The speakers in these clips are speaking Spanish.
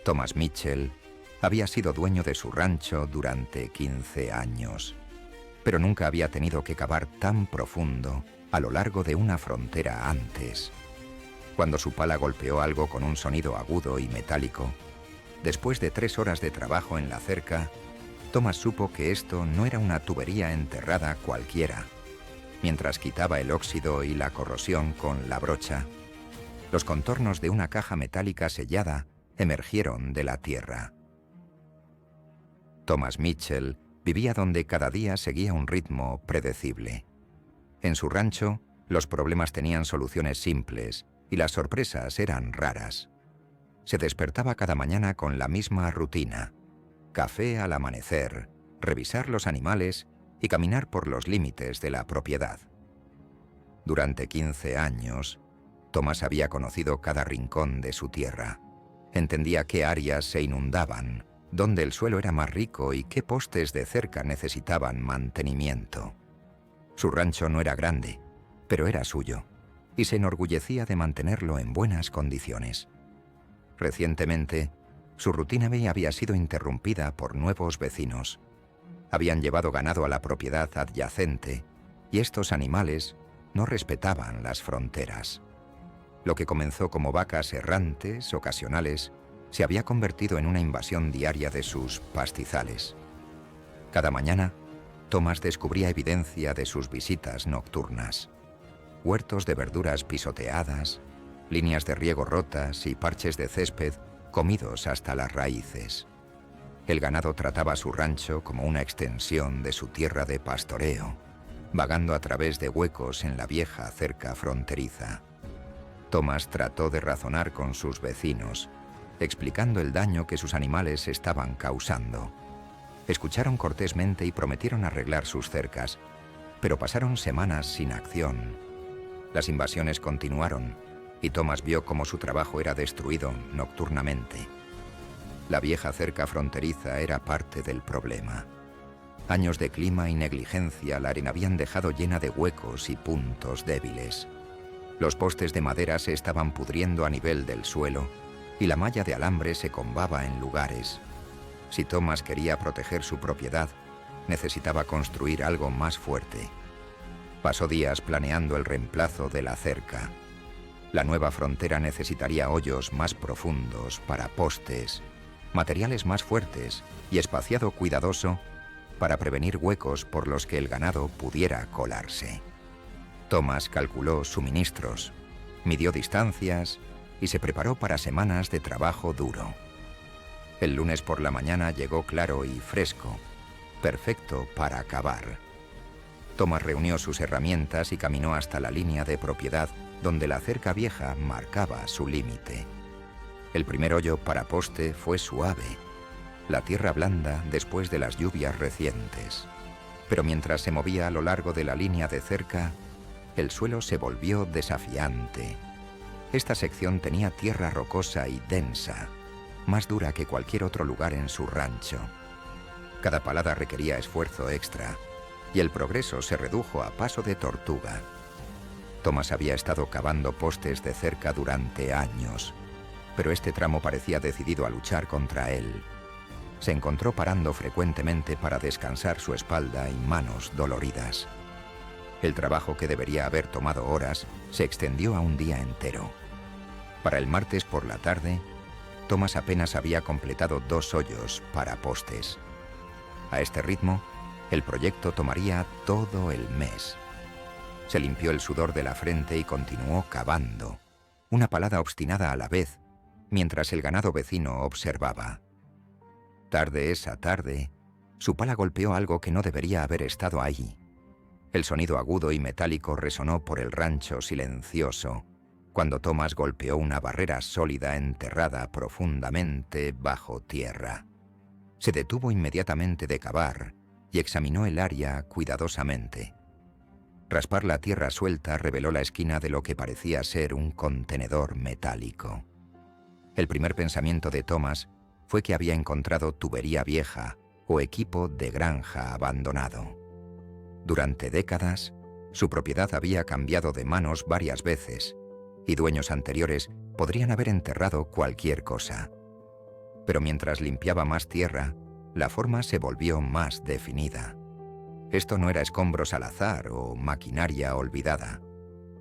Thomas Mitchell había sido dueño de su rancho durante 15 años, pero nunca había tenido que cavar tan profundo a lo largo de una frontera antes. Cuando su pala golpeó algo con un sonido agudo y metálico, después de 3 horas de trabajo en la cerca, Thomas supo que esto no era una tubería enterrada cualquiera. Mientras quitaba el óxido y la corrosión con la brocha, los contornos de una caja metálica sellada emergieron de la tierra. Thomas Mitchell vivía donde cada día seguía un ritmo predecible. En su rancho, los problemas tenían soluciones simples y las sorpresas eran raras. Se despertaba cada mañana con la misma rutina: café al amanecer, revisar los animales y caminar por los límites de la propiedad. Durante 15 años, Thomas había conocido cada rincón de su tierra. Entendía qué áreas se inundaban, dónde el suelo era más rico y qué postes de cerca necesitaban mantenimiento. Su rancho no era grande, pero era suyo, y se enorgullecía de mantenerlo en buenas condiciones. Recientemente, su rutina había sido interrumpida por nuevos vecinos. Habían llevado ganado a la propiedad adyacente, y estos animales no respetaban las fronteras. Lo que comenzó como vacas errantes, ocasionales, se había convertido en una invasión diaria de sus pastizales. Cada mañana, Thomas descubría evidencia de sus visitas nocturnas: huertos de verduras pisoteadas, líneas de riego rotas y parches de césped comidos hasta las raíces. El ganado trataba su rancho como una extensión de su tierra de pastoreo, vagando a través de huecos en la vieja cerca fronteriza. Thomas trató de razonar con sus vecinos, explicando el daño que sus animales estaban causando. Escucharon cortésmente y prometieron arreglar sus cercas, pero pasaron semanas sin acción. Las invasiones continuaron, y Thomas vio cómo su trabajo era destruido nocturnamente. La vieja cerca fronteriza era parte del problema. Años de clima y negligencia la arena habían dejado llena de huecos y puntos débiles. Los postes de madera se estaban pudriendo a nivel del suelo, y la malla de alambre se combaba en lugares. Si Thomas quería proteger su propiedad, necesitaba construir algo más fuerte. Pasó días planeando el reemplazo de la cerca. La nueva frontera necesitaría hoyos más profundos para postes, materiales más fuertes y espaciado cuidadoso para prevenir huecos por los que el ganado pudiera colarse. Thomas calculó suministros, midió distancias y se preparó para semanas de trabajo duro. El lunes por la mañana llegó claro y fresco, perfecto para cavar. Thomas reunió sus herramientas y caminó hasta la línea de propiedad donde la cerca vieja marcaba su límite. El primer hoyo para poste fue suave, la tierra blanda después de las lluvias recientes. Pero mientras se movía a lo largo de la línea de cerca, el suelo se volvió desafiante. Esta sección tenía tierra rocosa y densa, más dura que cualquier otro lugar en su rancho. Cada palada requería esfuerzo extra, y el progreso se redujo a paso de tortuga. Thomas había estado cavando postes de cerca durante años, pero este tramo parecía decidido a luchar contra él. Se encontró parando frecuentemente para descansar su espalda y manos doloridas. El trabajo, que debería haber tomado horas, se extendió a un día entero. Para el martes por la tarde, Thomas apenas había completado 2 hoyos para postes. A este ritmo, el proyecto tomaría todo el mes. Se limpió el sudor de la frente y continuó cavando, una palada obstinada a la vez, mientras el ganado vecino observaba. Tarde esa tarde, su pala golpeó algo que no debería haber estado ahí. El sonido agudo y metálico resonó por el rancho silencioso, cuando Thomas golpeó una barrera sólida enterrada profundamente bajo tierra. Se detuvo inmediatamente de cavar y examinó el área cuidadosamente. Raspar la tierra suelta reveló la esquina de lo que parecía ser un contenedor metálico. El primer pensamiento de Thomas fue que había encontrado tubería vieja o equipo de granja abandonado. Durante décadas, su propiedad había cambiado de manos varias veces, y dueños anteriores podrían haber enterrado cualquier cosa. Pero mientras limpiaba más tierra, la forma se volvió más definida. Esto no era escombros al azar o maquinaria olvidada.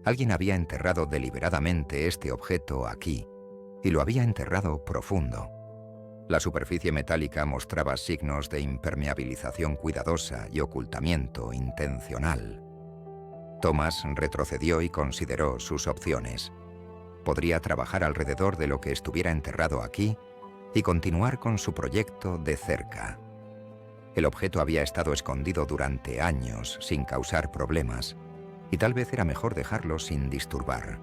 Alguien había enterrado deliberadamente este objeto aquí, y lo había enterrado profundo. La superficie metálica mostraba signos de impermeabilización cuidadosa y ocultamiento intencional. Thomas retrocedió y consideró sus opciones. Podría trabajar alrededor de lo que estuviera enterrado aquí y continuar con su proyecto de cerca. El objeto había estado escondido durante años sin causar problemas, y tal vez era mejor dejarlo sin disturbar.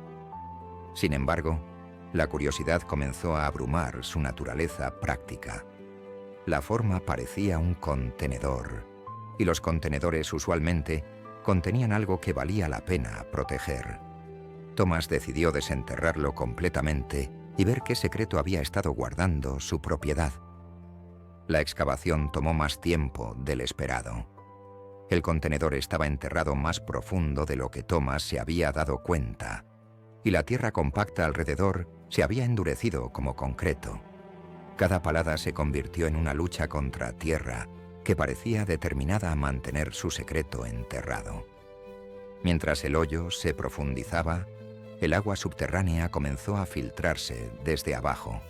Sin embargo, la curiosidad comenzó a abrumar su naturaleza práctica. La forma parecía un contenedor, y los contenedores usualmente contenían algo que valía la pena proteger. Thomas decidió desenterrarlo completamente y ver qué secreto había estado guardando su propiedad. La excavación tomó más tiempo del esperado. El contenedor estaba enterrado más profundo de lo que Thomas se había dado cuenta, y la tierra compacta alrededor se había endurecido como concreto. Cada palada se convirtió en una lucha contra tierra que parecía determinada a mantener su secreto enterrado. Mientras el hoyo se profundizaba, el agua subterránea comenzó a filtrarse desde abajo.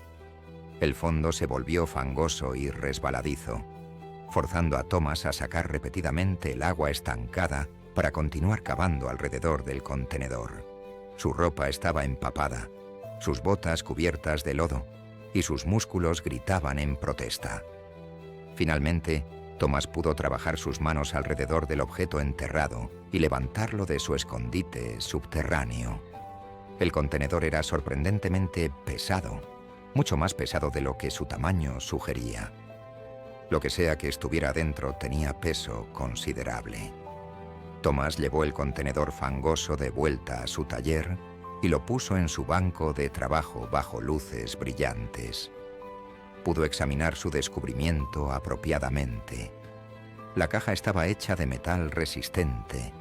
El fondo se volvió fangoso y resbaladizo, forzando a Thomas a sacar repetidamente el agua estancada para continuar cavando alrededor del contenedor. Su ropa estaba empapada, sus botas cubiertas de lodo, y sus músculos gritaban en protesta. Finalmente, Thomas pudo trabajar sus manos alrededor del objeto enterrado y levantarlo de su escondite subterráneo. El contenedor era sorprendentemente pesado, mucho más pesado de lo que su tamaño sugería. Lo que sea que estuviera dentro tenía peso considerable. Thomas llevó el contenedor fangoso de vuelta a su taller y lo puso en su banco de trabajo bajo luces brillantes. Pudo examinar su descubrimiento apropiadamente. La caja estaba hecha de metal resistente,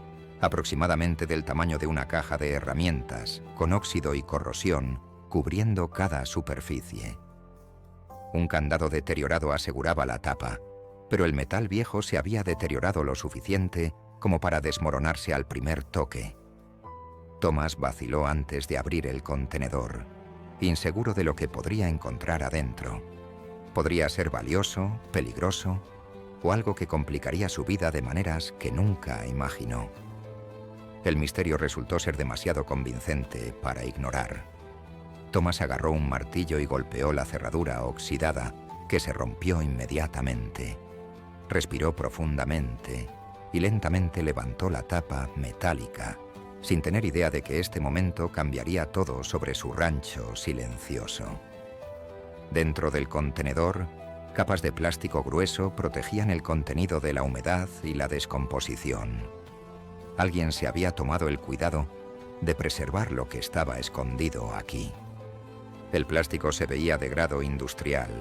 aproximadamente del tamaño de una caja de herramientas, con óxido y corrosión cubriendo cada superficie. Un candado deteriorado aseguraba la tapa, pero el metal viejo se había deteriorado lo suficiente como para desmoronarse al primer toque. Thomas vaciló antes de abrir el contenedor, inseguro de lo que podría encontrar adentro. Podría ser valioso, peligroso, o algo que complicaría su vida de maneras que nunca imaginó. El misterio resultó ser demasiado convincente para ignorar. Thomas agarró un martillo y golpeó la cerradura oxidada, que se rompió inmediatamente. Respiró profundamente y lentamente levantó la tapa metálica, sin tener idea de que este momento cambiaría todo sobre su rancho silencioso. Dentro del contenedor, capas de plástico grueso protegían el contenido de la humedad y la descomposición. Alguien se había tomado el cuidado de preservar lo que estaba escondido aquí. El plástico se veía de grado industrial,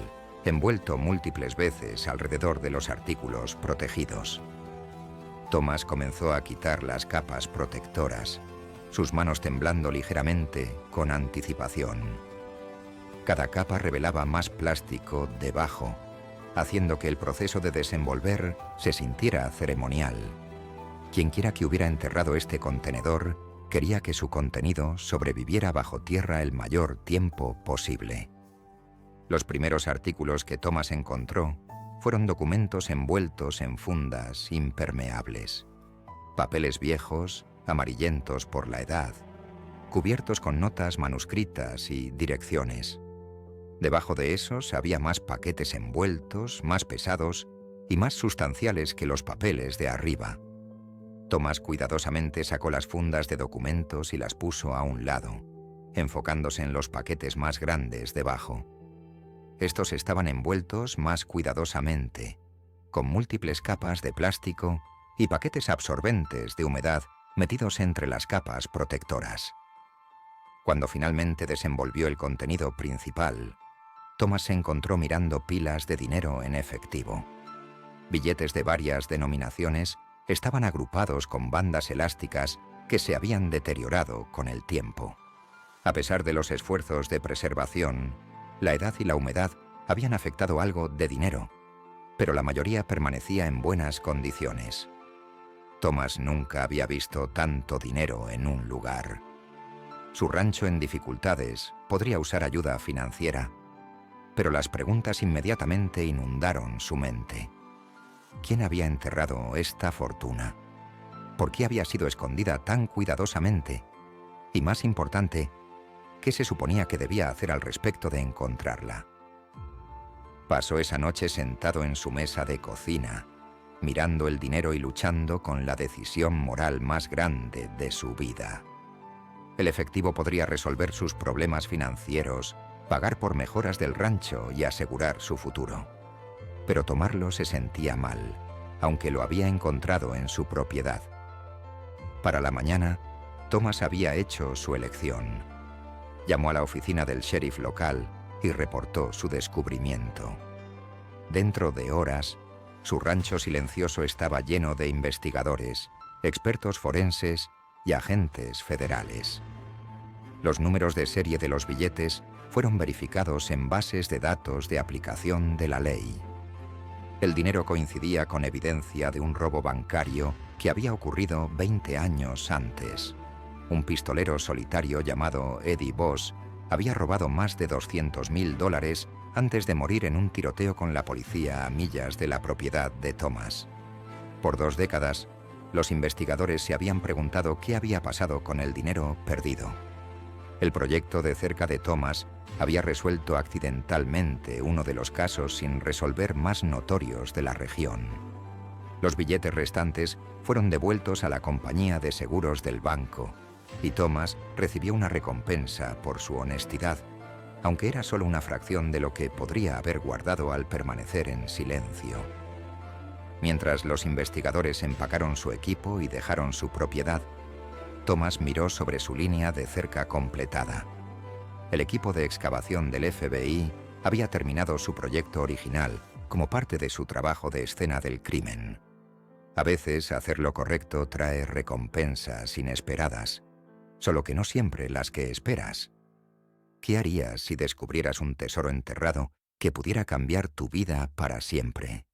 envuelto múltiples veces alrededor de los artículos protegidos. Thomas comenzó a quitar las capas protectoras, sus manos temblando ligeramente con anticipación. Cada capa revelaba más plástico debajo, haciendo que el proceso de desenvolver se sintiera ceremonial. Quienquiera que hubiera enterrado este contenedor quería que su contenido sobreviviera bajo tierra el mayor tiempo posible. Los primeros artículos que Thomas encontró fueron documentos envueltos en fundas impermeables. Papeles viejos, amarillentos por la edad, cubiertos con notas manuscritas y direcciones. Debajo de esos había más paquetes envueltos, más pesados y más sustanciales que los papeles de arriba. Thomas cuidadosamente sacó las fundas de documentos y las puso a un lado, enfocándose en los paquetes más grandes debajo. Estos estaban envueltos más cuidadosamente, con múltiples capas de plástico y paquetes absorbentes de humedad metidos entre las capas protectoras. Cuando finalmente desenvolvió el contenido principal, Thomas se encontró mirando pilas de dinero en efectivo. Billetes de varias denominaciones estaban agrupados con bandas elásticas que se habían deteriorado con el tiempo. A pesar de los esfuerzos de preservación, la edad y la humedad habían afectado algo de dinero, pero la mayoría permanecía en buenas condiciones. Thomas nunca había visto tanto dinero en un lugar. Su rancho en dificultades podría usar ayuda financiera, pero las preguntas inmediatamente inundaron su mente. ¿Quién había enterrado esta fortuna? ¿Por qué había sido escondida tan cuidadosamente? Y más importante, ¿qué se suponía que debía hacer al respecto de encontrarla? Pasó esa noche sentado en su mesa de cocina, mirando el dinero y luchando con la decisión moral más grande de su vida. El efectivo podría resolver sus problemas financieros, pagar por mejoras del rancho y asegurar su futuro. Pero tomarlo se sentía mal, aunque lo había encontrado en su propiedad. Para la mañana, Thomas había hecho su elección. Llamó a la oficina del sheriff local y reportó su descubrimiento. Dentro de horas, su rancho silencioso estaba lleno de investigadores, expertos forenses y agentes federales. Los números de serie de los billetes fueron verificados en bases de datos de aplicación de la ley. El dinero coincidía con evidencia de un robo bancario que había ocurrido 20 años antes. Un pistolero solitario llamado Eddie Voss había robado más de $200,000 antes de morir en un tiroteo con la policía a millas de la propiedad de Thomas. Por 2 décadas, los investigadores se habían preguntado qué había pasado con el dinero perdido. El proyecto de cerca de Thomas había resuelto accidentalmente uno de los casos sin resolver más notorios de la región. Los billetes restantes fueron devueltos a la compañía de seguros del banco, y Thomas recibió una recompensa por su honestidad, aunque era solo una fracción de lo que podría haber guardado al permanecer en silencio. Mientras los investigadores empacaron su equipo y dejaron su propiedad, Thomas miró sobre su línea de cerca completada. El equipo de excavación del FBI había terminado su proyecto original como parte de su trabajo de escena del crimen. A veces hacer lo correcto trae recompensas inesperadas, solo que no siempre las que esperas. ¿Qué harías si descubrieras un tesoro enterrado que pudiera cambiar tu vida para siempre?